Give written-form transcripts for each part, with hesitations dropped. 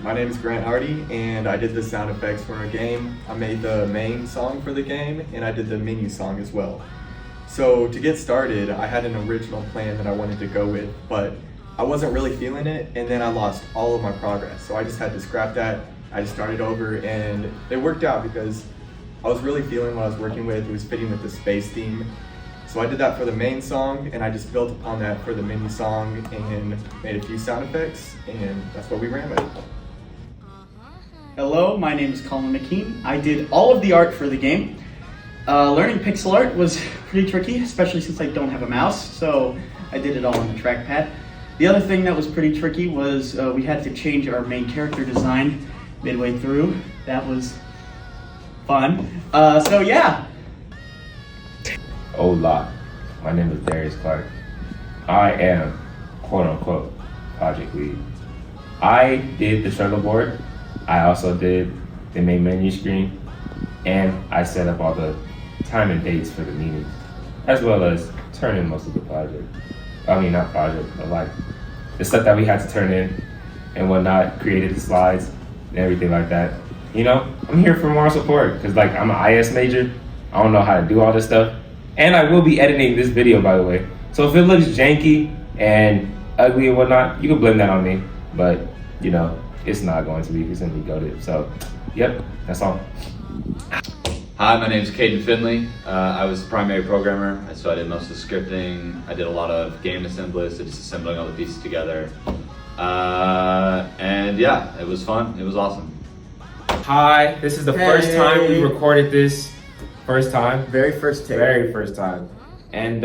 My name is Grant Hardy, and I did the sound effects for our game. I made the main song for the game, and I did the menu song as well. So to get started, I had an original plan that I wanted to go with, but I wasn't really feeling it, and then I lost all of my progress. So I just had to scrap that. I just started over, and it worked out because I was really feeling what I was working with. It was fitting with the space theme. So I did that for the main song, and I just built upon that for the mini song and made a few sound effects, and that's what we ran with. Hello, my name is Colin McKean. I did all of the art for the game. Learning pixel art was pretty tricky, especially since I don't have a mouse, so I did it all on the trackpad. The other thing that was pretty tricky was we had to change our main character design midway through. That was fun. So yeah. Hola, my name is Darius Clark. I am, quote unquote, project lead. I did the struggle board. I also did the main menu screen, and I set up all the time and dates for the meetings, as well as turn in most of the project. I mean, not project, but like the stuff that we had to turn in and whatnot, created the slides and everything like that. You know, I'm here for moral support because like I'm an IS major. I don't know how to do all this stuff. And I will be editing this video, by the way. So if it looks janky and ugly and whatnot, you can blame that on me. But, you know, it's not going to be. It's going to be goated. So, yep, that's all. Hi, my name is Caden Finley. I was the primary programmer, so I did most of the scripting. I did a lot of game assemblies, so just assembling all the pieces together. And yeah, it was fun. It was awesome. Hi, this is the first time we recorded this. First time. Very first take. Very first time. And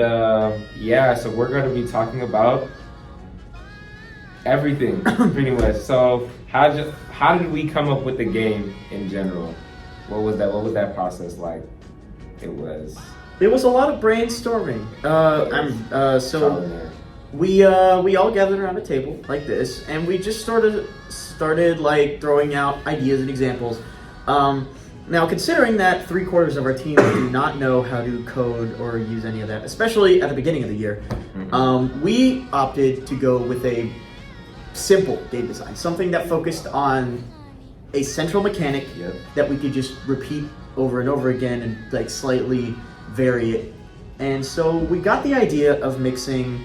yeah, so we're going to be talking about everything, pretty much. So how did we come up with the game in general? What was that process like? It was a lot of brainstorming. We all gathered around a table like this, and we just started like throwing out ideas and examples. Now, considering that 3/4 of our team do not know how to code or use any of that, especially at the beginning of the year, we opted to go with a simple game design, something that focused on a central mechanic that we could just repeat over and over again and like slightly vary it. And so we got the idea of mixing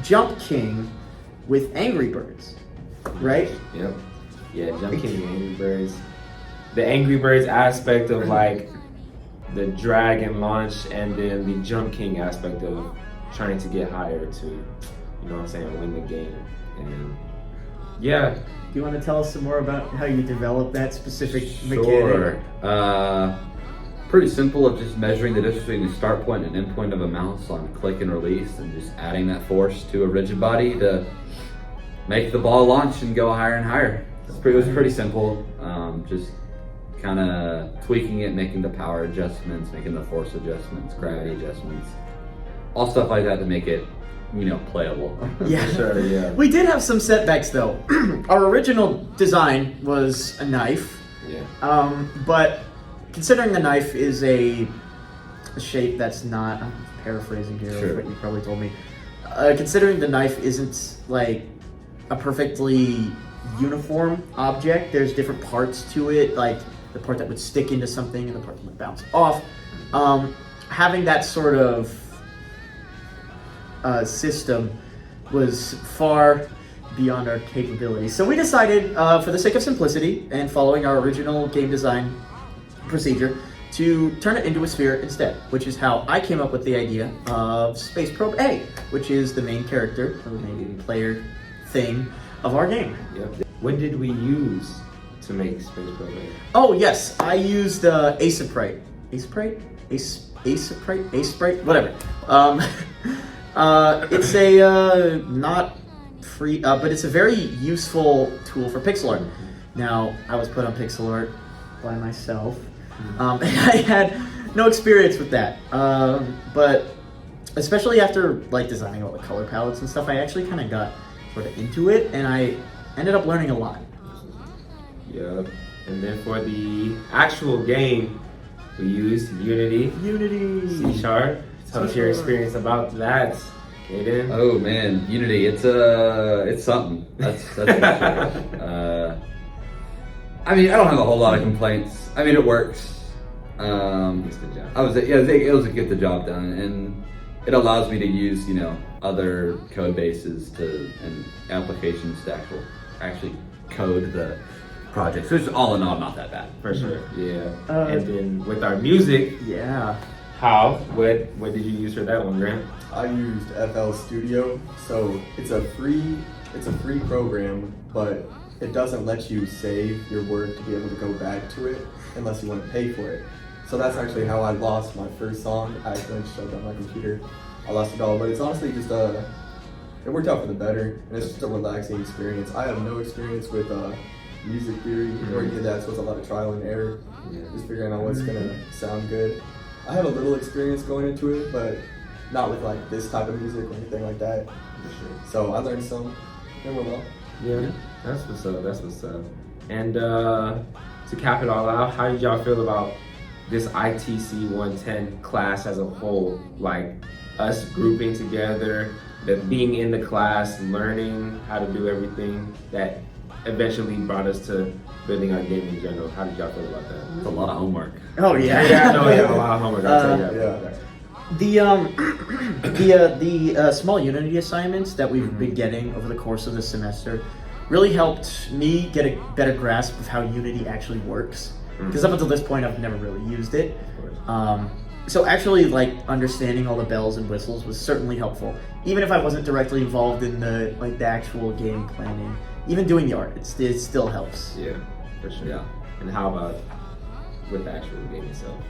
Jump King with Angry Birds, right? Yep. Yeah, Jump King and Angry Birds. The Angry Birds aspect of like the drag and launch, and then the Jump King aspect of trying to get higher to, you know what I'm saying, win the game. And yeah. Do you want to tell us some more about how you developed that specific mechanic? Sure. Pretty simple of just measuring the distance between the start point and end point of a mouse on click and release, and just adding that force to a rigid body to make the ball launch and go higher and higher. It was pretty simple. Just kind of tweaking it, making the power adjustments, making the force adjustments, gravity adjustments, all stuff like that to make it, you know, playable. Yeah, sure, yeah. We did have some setbacks though. Our original design was a knife, but considering the knife is a shape that's not, I'm paraphrasing here, what you probably told me. Considering the knife isn't like a perfectly uniform object, there's different parts to it, like the part that would stick into something and the part that would bounce off. Having that sort of system was far beyond our capabilities. So we decided, for the sake of simplicity and following our original game design procedure, to turn it into a sphere instead, which is how I came up with the idea of Space Probe A, which is the main character, or the main player thing of our game. Yep. What did we use to make Space Probe A? Oh yes, I used Aseprite, whatever. It's a not free, but it's a very useful tool for pixel art. Now, I was put on pixel art by myself, and I had no experience with that. But especially after like designing all the color palettes and stuff, I actually kind of got sort of into it, and I ended up learning a lot. Yep. And then for the actual game, we used Unity. C#. Tell us your experience about that, Caden. Oh man, Unity, it's something. That's for sure. I mean, I don't have a whole lot of complaints. I mean, it works. It's the job. It was a get the job done, and it allows me to use other code bases and applications to actually code the project. So it's all in all not that bad. For sure. Yeah. Uh, and then with our music, Yeah. what did you use for that one, Grant? I used FL Studio, so it's a free program, but it doesn't let you save your work to be able to go back to it unless you want to pay for it. So that's actually how I lost my first song. I accidentally shut down my computer. I lost it all, but it's honestly just it worked out for the better, and it's just a relaxing experience. I have no experience with music theory or any of that, so it's a lot of trial and error, just figuring out what's gonna sound good. I have a little experience going into it, but not with like this type of music or anything like that. So I learned some, and went well. Yeah. That's what's up. That's what's up. And to cap it all out, how did y'all feel about this ITC 110 class as a whole? Like us grouping together, that being in the class, learning how to do everything that eventually brought us to building our game in general. How did y'all feel about that? It's a lot of homework. Oh yeah. Yeah, I know we have a lot of homework. I'll tell you that. Yeah. The small Unity assignments that we've been getting over the course of the semester really helped me get a better grasp of how Unity actually works. Because up until this point, I've never really used it. So actually, like understanding all the bells and whistles was certainly helpful. Even if I wasn't directly involved in the actual game planning, even doing the art, it still helps. Yeah, for sure. Yeah. And how about with the actual game itself?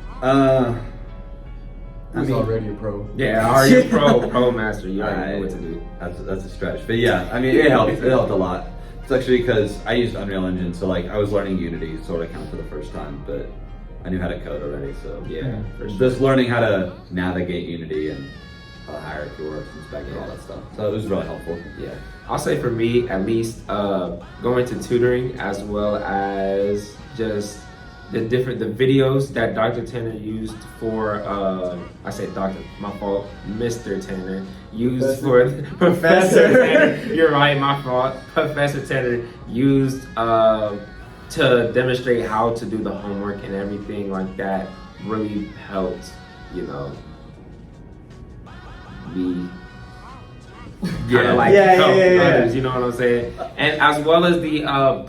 Who's already a pro? Yeah, are you pro master? You already know what to do. That's a stretch, but yeah, I mean, it helped. It helped a lot. Especially because I used Unreal Engine, so like I was learning Unity sort of for the first time, but I knew how to code already. So Yeah, for sure. just learning how to navigate Unity and how the hierarchy works and spec and all that stuff. So it was really helpful. Yeah, I'll say for me, at least, going to tutoring as well as just the videos that Dr. Tanner used for, I say Dr. My fault, Mr. Tanner used for Professor Tanner. You're right, my fault. Professor Tanner used to demonstrate how to do the homework and everything like that really helped, me Yeah. others, you know what I'm saying? And as well as the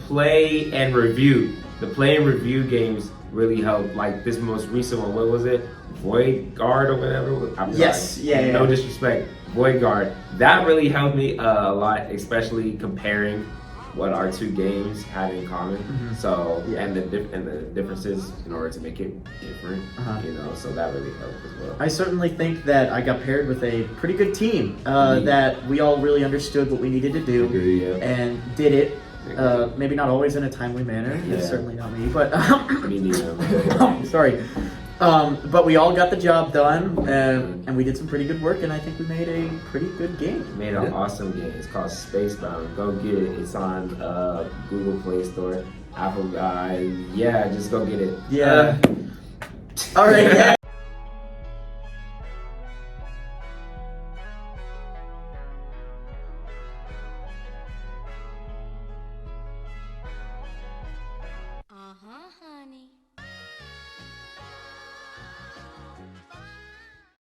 play and review. The play and review games really helped. Like this most recent one, what was it? Void Guard or whatever? I'm Yes, sorry. yeah, No yeah. disrespect. Void Guard. That really helped me a lot, especially comparing what our two games had in common. So, Yeah. and the differences in order to make it different, so that really helped as well. I certainly think that I got paired with a pretty good team, that we all really understood what we needed to do Agree, yeah. and did it. Maybe not always in a timely manner. Yeah. Certainly not me, but Me neither. sorry. But we all got the job done, and we did some pretty good work, and I think we made a pretty good game. Made an awesome game. It's called SPACEBOUND. Go get it. It's on Google Play Store, Apple. Yeah, just go get it. Yeah. All right. Yeah.